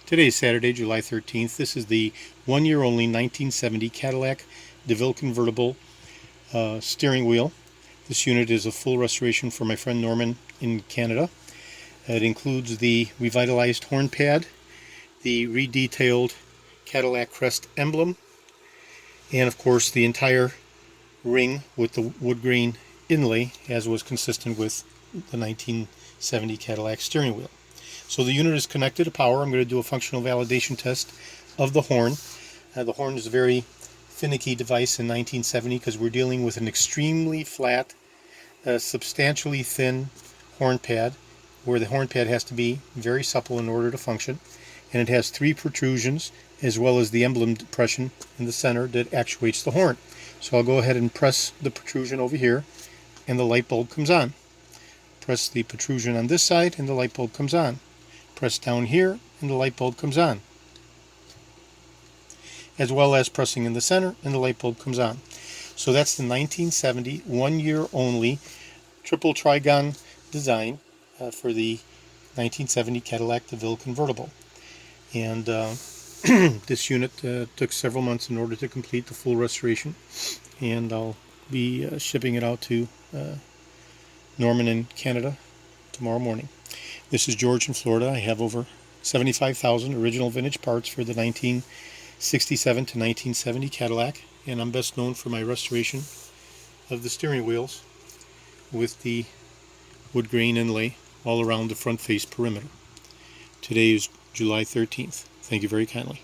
Today is Saturday, July 13th. This is the one-year-only 1970 Cadillac DeVille Convertible steering wheel. This unit is a full restoration for my friend Norman in Canada. It includes the revitalized HornPad, the redetailed Cadillac crest emblem, and of course the entire ring with the WoodGrain inlay, as was consistent with the 1970 Cadillac steering wheel. So the unit is connected to power. I'm going to do a functional validation test of the horn. The horn is a very finicky device in 1970 because we're dealing with an extremely flat, substantially thin horn pad, where the horn pad has to be very supple in order to function. And it has 3 protrusions as well as the emblem depression in the center that actuates the horn. So I'll go ahead and press the protrusion over here and the light bulb comes on. Press the protrusion on this side and the light bulb comes on. Press down here and the light bulb comes on, as well as pressing in the center and the light bulb comes on. So that's the 1970 one-year only triple trigon design for the 1970 Cadillac DeVille Convertible. And this unit took several months in order to complete the full restoration, and I'll be shipping it out to Norman in Canada tomorrow morning. This is George in Florida. I have over 75,000 original vintage parts for the 1967 to 1970 Cadillac, and I'm best known for my restoration of the steering wheels with the WoodGrain inlay all around the front face perimeter. Today is July 13th. Thank you very kindly.